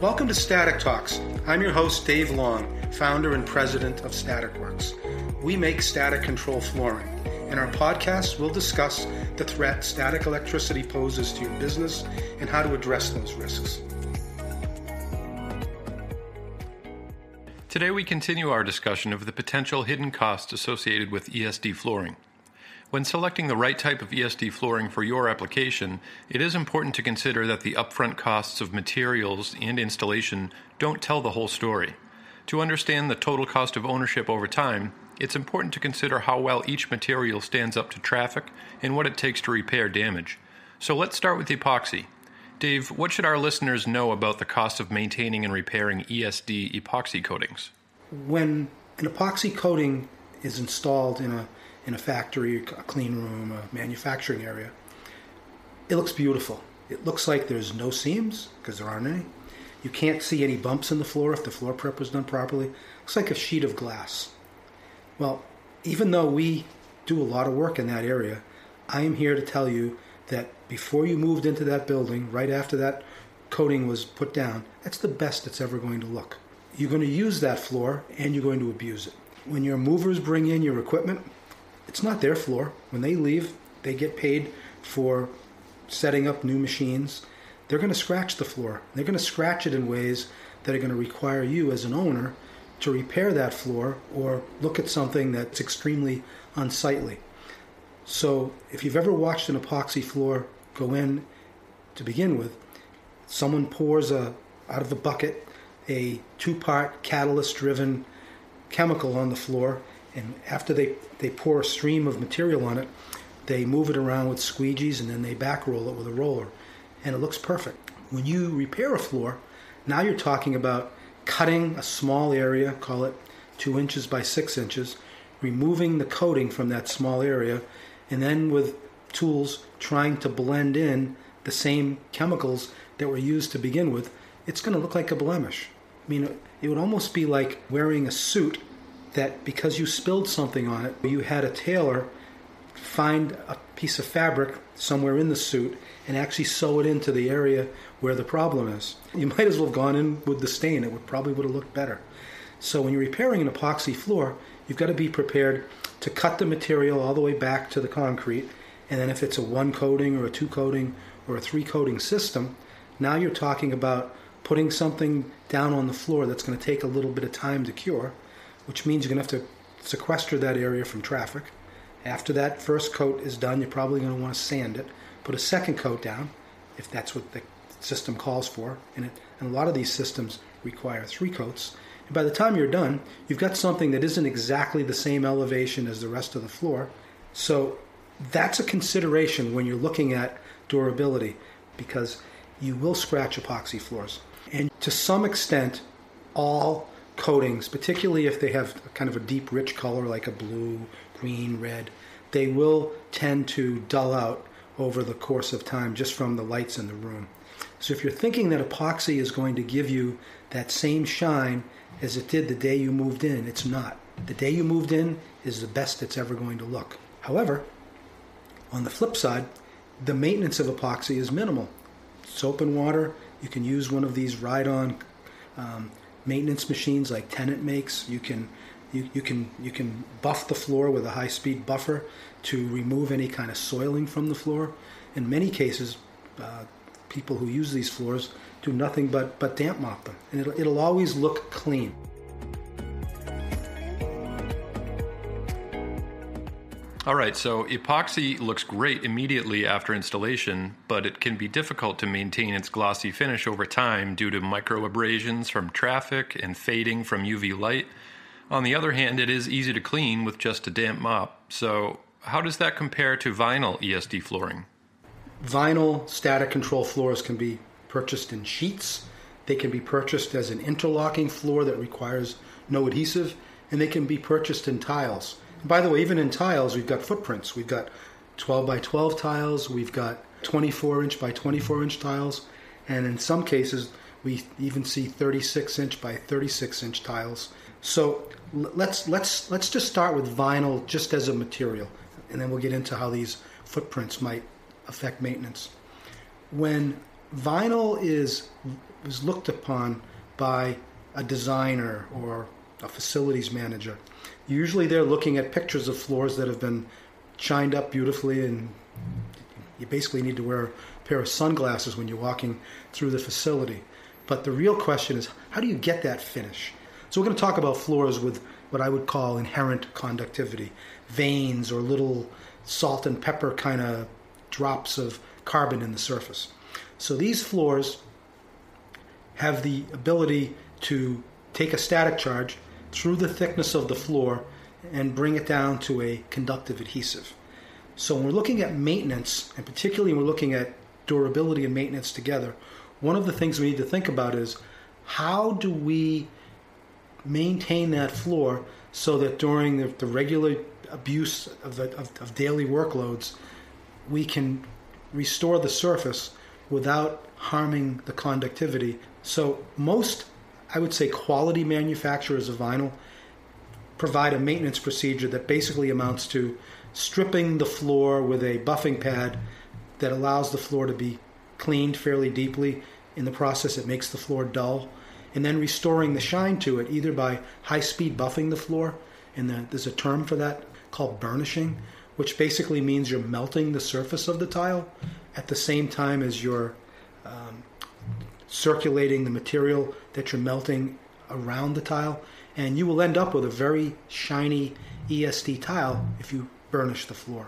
Welcome to Static Talks. I'm your host, Dave Long, founder and president of StaticWorks. We make static control flooring. In our podcast, we'll discuss the threat static electricity poses to your business and how to address those risks. Today we continue our discussion of the potential hidden costs associated with ESD flooring. When selecting the right type of ESD flooring for your application, it is important to consider that the upfront costs of materials and installation don't tell the whole story. To understand the total cost of ownership over time, it's important to consider how well each material stands up to traffic and what it takes to repair damage. So let's start with epoxy. Dave, what should our listeners know about the cost of maintaining and repairing ESD epoxy coatings? When an epoxy coating is installed in a factory, a clean room, a manufacturing area, it looks beautiful. It looks like there's no seams, because there aren't any. You can't see any bumps in the floor if the floor prep was done properly. It looks like a sheet of glass. Well, even though we do a lot of work in that area, I am here to tell you that before you moved into that building, right after that coating was put down, that's the best it's ever going to look. You're going to use that floor and you're going to abuse it. When your movers bring in your equipment, it's not their floor. When they leave, they get paid for setting up new machines. They're going to scratch the floor. They're going to scratch it in ways that are going to require you as an owner to repair that floor or look at something that's extremely unsightly. So if you've ever watched an epoxy floor go in to begin with, someone pours out of a bucket a 2-part catalyst-driven chemical on the floor, and after they pour a stream of material on it, they move it around with squeegees and then they back roll it with a roller, and it looks perfect. When you repair a floor, now you're talking about cutting a small area, call it 2 inches by 6 inches, removing the coating from that small area, and then with tools trying to blend in the same chemicals that were used to begin with. It's going to look like a blemish. I mean, it would almost be like wearing a suit that because you spilled something on it, you had a tailor find a piece of fabric somewhere in the suit and actually sew it into the area where the problem is. You might as well have gone in with the stain. It probably would have looked better. So when you're repairing an epoxy floor, you've got to be prepared to cut the material all the way back to the concrete. And then if it's a 1 coating or a 2 coating or a 3 coating system, now you're talking about putting something down on the floor that's going to take a little bit of time to cure, which means you're going to have to sequester that area from traffic. After that first coat is done, you're probably going to want to sand it, put a second coat down, if that's what the system calls for. And a lot of these systems require 3 coats. And by the time you're done, you've got something that isn't exactly the same elevation as the rest of the floor. So that's a consideration when you're looking at durability, because you will scratch epoxy floors. And to some extent, all coatings, particularly if they have kind of a deep, rich color like a blue, green, red, they will tend to dull out over the course of time just from the lights in the room. So if you're thinking that epoxy is going to give you that same shine as it did the day you moved in, it's not. The day you moved in is the best it's ever going to look. However, on the flip side, the maintenance of epoxy is minimal. Soap and water, you can use one of these ride-on maintenance machines like Tennant makes. You can buff the floor with a high-speed buffer to remove any kind of soiling from the floor. In many cases, people who use these floors do nothing but damp mop them, and it'll always look clean. All right, so epoxy looks great immediately after installation, but it can be difficult to maintain its glossy finish over time due to microabrasions from traffic and fading from UV light. On the other hand, it is easy to clean with just a damp mop. So how does that compare to vinyl ESD flooring? Vinyl static control floors can be purchased in sheets. They can be purchased as an interlocking floor that requires no adhesive, and they can be purchased in tiles. And by the way, even in tiles, we've got footprints. We've got 12 by 12 tiles, we've got 24 inch by 24 inch tiles, and in some cases, we even see 36 inch by 36 inch tiles. So let's just start with vinyl just as a material, and then we'll get into how these footprints might affect maintenance. When vinyl is looked upon by a designer or a facilities manager. Usually they're looking at pictures of floors that have been shined up beautifully, and you basically need to wear a pair of sunglasses when you're walking through the facility. But the real question is, how do you get that finish? So we're going to talk about floors with what I would call inherent conductivity, veins or little salt and pepper kind of drops of carbon in the surface. So these floors have the ability to take a static charge through the thickness of the floor and bring it down to a conductive adhesive. So when we're looking at maintenance, and particularly when we're looking at durability and maintenance together, one of the things we need to think about is, how do we maintain that floor so that during the regular abuse of daily workloads, we can restore the surface without harming the conductivity. So most, I would say, quality manufacturers of vinyl provide a maintenance procedure that basically amounts to stripping the floor with a buffing pad that allows the floor to be cleaned fairly deeply. In the process, it makes the floor dull, and then restoring the shine to it either by high-speed buffing the floor, and there's a term for that called burnishing, which basically means you're melting the surface of the tile at the same time as you're circulating the material that you're melting around the tile, and you will end up with a very shiny ESD tile if you burnish the floor.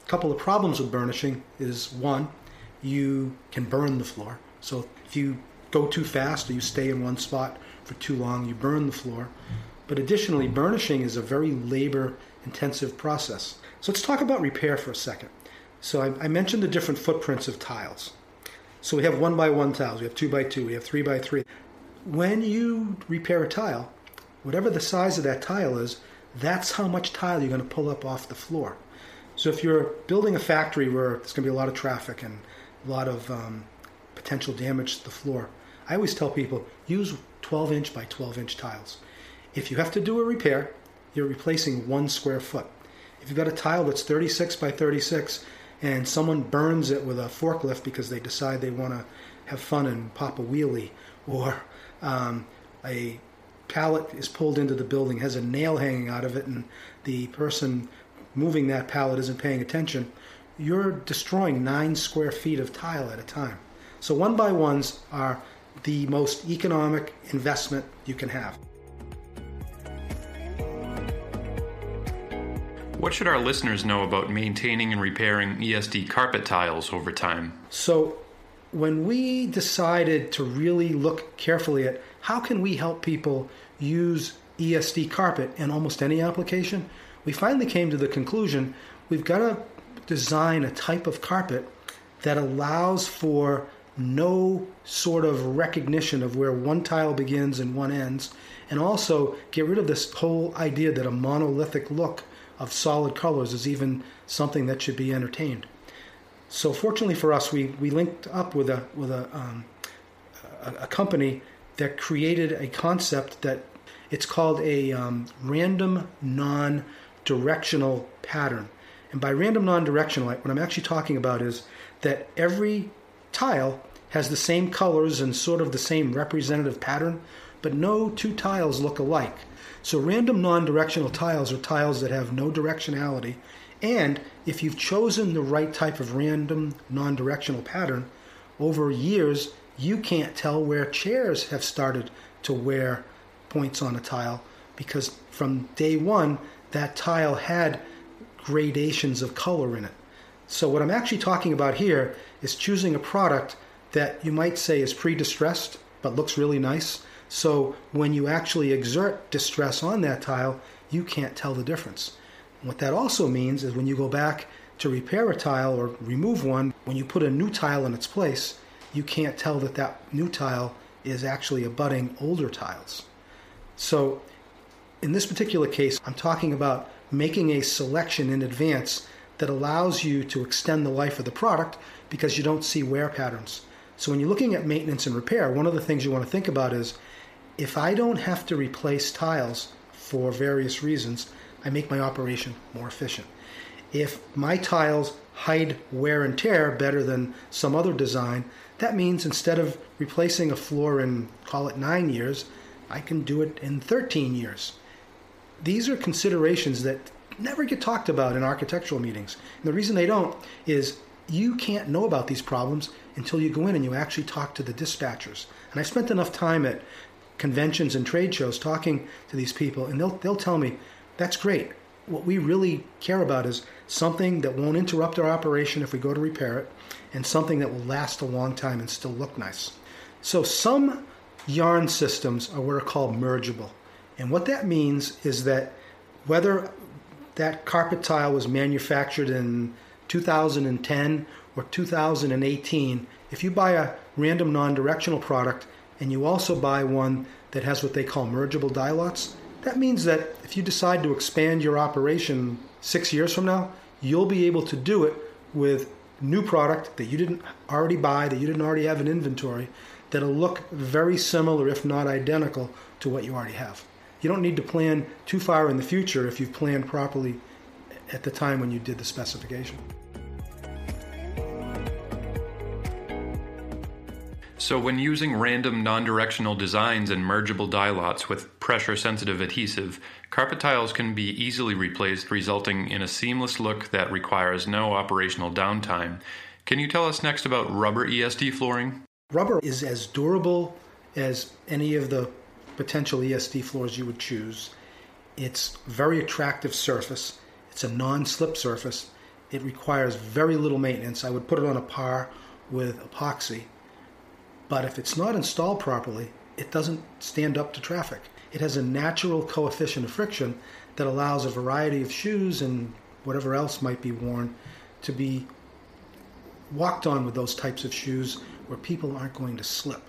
A couple of problems with burnishing is, one, you can burn the floor. So if you go too fast or you stay in one spot for too long, you burn the floor. But additionally, burnishing is a very labor-intensive process. So let's talk about repair for a second. So I mentioned the different footprints of tiles. So we have 1x1 tiles, we have 2x2, we have 3x3. When you repair a tile, whatever the size of that tile is, that's how much tile you're going to pull up off the floor. So if you're building a factory where there's going to be a lot of traffic and a lot of potential damage to the floor, I always tell people, use 12-inch by 12-inch tiles. If you have to do a repair, you're replacing 1 square foot. If you've got a tile that's 36 by 36 and someone burns it with a forklift because they decide they want to have fun and pop a wheelie, or a pallet is pulled into the building, has a nail hanging out of it, and the person moving that pallet isn't paying attention, you're destroying 9 square feet of tile at a time. So 1x1s are the most economic investment you can have. What should our listeners know about maintaining and repairing ESD carpet tiles over time? So when we decided to really look carefully at how can we help people use ESD carpet in almost any application, we finally came to the conclusion we've got to design a type of carpet that allows for no sort of recognition of where one tile begins and one ends, and also get rid of this whole idea that a monolithic look of solid colors is even something that should be entertained. So fortunately for us, we linked up with a company that created a concept that it's called a random non-directional pattern. And by random non-directional, what I'm actually talking about is that every tile has the same colors and sort of the same representative pattern, but no two tiles look alike. So random non-directional tiles are tiles that have no directionality, and if you've chosen the right type of random non-directional pattern, over years you can't tell where chairs have started to wear points on a tile, because from day one that tile had gradations of color in it. So what I'm actually talking about here is choosing a product that you might say is pre-distressed but looks really nice. So when you actually exert distress on that tile, you can't tell the difference. What that also means is when you go back to repair a tile or remove one, when you put a new tile in its place, you can't tell that that new tile is actually abutting older tiles. So in this particular case, I'm talking about making a selection in advance that allows you to extend the life of the product because you don't see wear patterns. So when you're looking at maintenance and repair, one of the things you want to think about is, if I don't have to replace tiles for various reasons, I make my operation more efficient. If my tiles hide wear and tear better than some other design, that means instead of replacing a floor in, call it 9 years, I can do it in 13 years. These are considerations that never get talked about in architectural meetings. And the reason they don't is you can't know about these problems until you go in and you actually talk to the dispatchers. And I've spent enough time at conventions and trade shows talking to these people, and they'll tell me, that's great. What we really care about is something that won't interrupt our operation if we go to repair it, and something that will last a long time and still look nice. So some yarn systems are what are called mergeable. And what that means is that whether that carpet tile was manufactured in 2010 or 2018, if you buy a random non-directional product and you also buy one that has what they call mergeable die lots, that means that if you decide to expand your operation 6 years from now, you'll be able to do it with new product that you didn't already buy, that you didn't already have in inventory, that'll look very similar, if not identical, to what you already have. You don't need to plan too far in the future if you've planned properly at the time when you did the specification. So when using random non-directional designs and mergeable die lots with pressure-sensitive adhesive, carpet tiles can be easily replaced, resulting in a seamless look that requires no operational downtime. Can you tell us next about rubber ESD flooring? Rubber is as durable as any of the potential ESD floors you would choose. It's a very attractive surface. It's a non-slip surface. It requires very little maintenance. I would put it on a par with epoxy. But if it's not installed properly, it doesn't stand up to traffic. It has a natural coefficient of friction that allows a variety of shoes and whatever else might be worn to be walked on with those types of shoes where people aren't going to slip.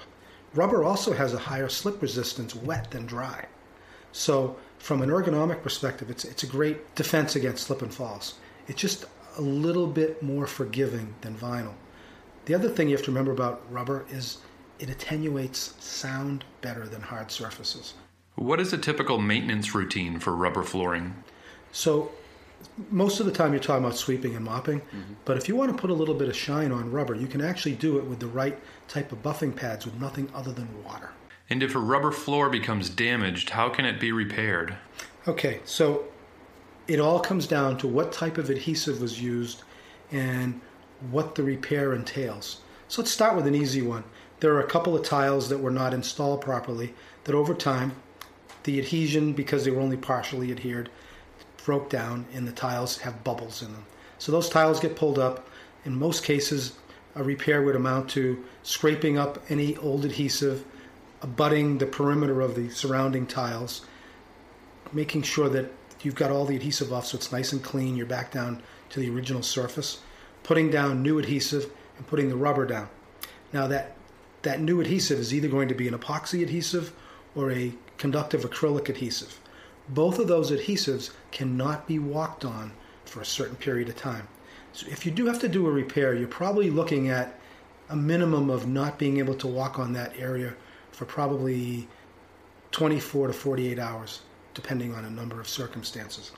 Rubber also has a higher slip resistance wet than dry. So from an ergonomic perspective, it's a great defense against slip and falls. It's just a little bit more forgiving than vinyl. The other thing you have to remember about rubber is it attenuates sound better than hard surfaces. What is a typical maintenance routine for rubber flooring? So most of the time you're talking about sweeping and mopping, but if you want to put a little bit of shine on rubber, you can actually do it with the right type of buffing pads with nothing other than water. And if a rubber floor becomes damaged, how can it be repaired? Okay, so it all comes down to what type of adhesive was used and what the repair entails. So let's start with an easy one. There are a couple of tiles that were not installed properly that over time, the adhesion, because they were only partially adhered, broke down and the tiles have bubbles in them. So those tiles get pulled up. In most cases, a repair would amount to scraping up any old adhesive, abutting the perimeter of the surrounding tiles, making sure that you've got all the adhesive off so it's nice and clean, you're back down to the original surface, putting down new adhesive and putting the rubber down. Now that new adhesive is either going to be an epoxy adhesive or a conductive acrylic adhesive. Both of those adhesives cannot be walked on for a certain period of time. So if you do have to do a repair, you're probably looking at a minimum of not being able to walk on that area for probably 24 to 48 hours, depending on a number of circumstances.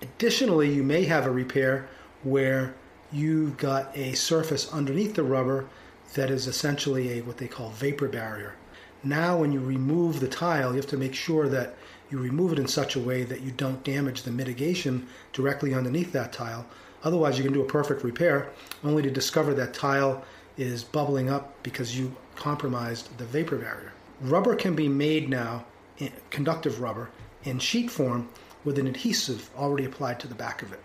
Additionally, you may have a repair where you've got a surface underneath the rubber that is essentially what they call vapor barrier. Now when you remove the tile, you have to make sure that you remove it in such a way that you don't damage the mitigation directly underneath that tile. Otherwise, you can do a perfect repair only to discover that tile is bubbling up because you compromised the vapor barrier. Rubber can be made now, conductive rubber, in sheet form with an adhesive already applied to the back of it.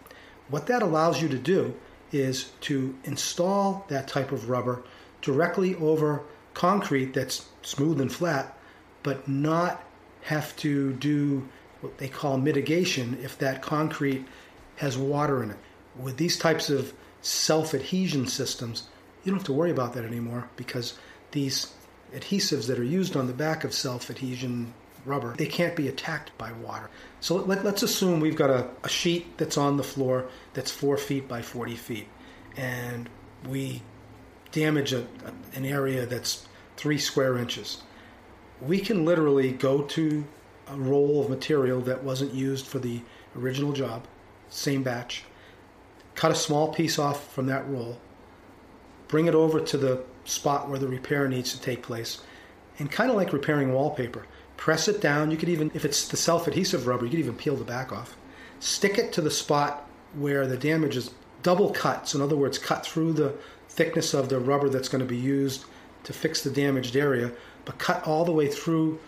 What that allows you to do is to install that type of rubber directly over concrete that's smooth and flat, but not have to do what they call mitigation if that concrete has water in it. With these types of self-adhesion systems, you don't have to worry about that anymore because these adhesives that are used on the back of self-adhesion rubber, they can't be attacked by water. So let's assume we've got a sheet that's on the floor that's 4 feet by 40 feet, and we damage an area that's 3 square inches. We can literally go to a roll of material that wasn't used for the original job, same batch, cut a small piece off from that roll, bring it over to the spot where the repair needs to take place, and kind of like repairing wallpaper, press it down. You could even, if it's the self-adhesive rubber, you could even peel the back off. Stick it to the spot where the damage is double cut. So in other words, cut through the thickness of the rubber that's going to be used to fix the damaged area, but cut all the way through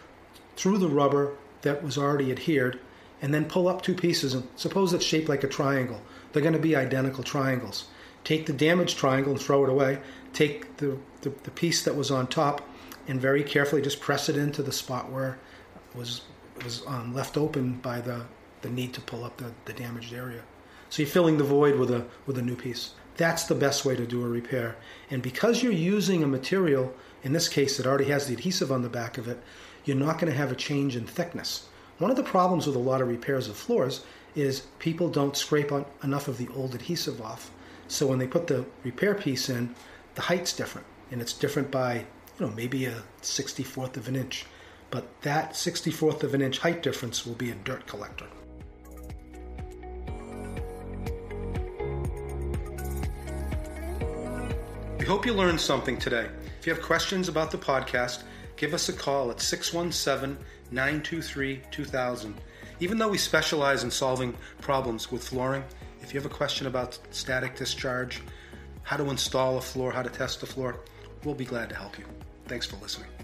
the rubber that was already adhered, and then pull up two pieces. And suppose it's shaped like a triangle. They're going to be identical triangles. Take the damaged triangle and throw it away. Take the piece that was on top and very carefully just press it into the spot where it was left open by the need to pull up the damaged area. So you're filling the void with a new piece. That's the best way to do a repair. And because you're using a material, in this case, that already has the adhesive on the back of it, you're not going to have a change in thickness. One of the problems with a lot of repairs of floors is people don't scrape on enough of the old adhesive off. So when they put the repair piece in, the height's different. And it's different by, maybe a 64th of an inch. But that 64th of an inch height difference will be a dirt collector. We hope you learned something today. If you have questions about the podcast, give us a call at 617-923-2000. Even though we specialize in solving problems with flooring, if you have a question about static discharge, how to install a floor, how to test the floor, we'll be glad to help you. Thanks for listening.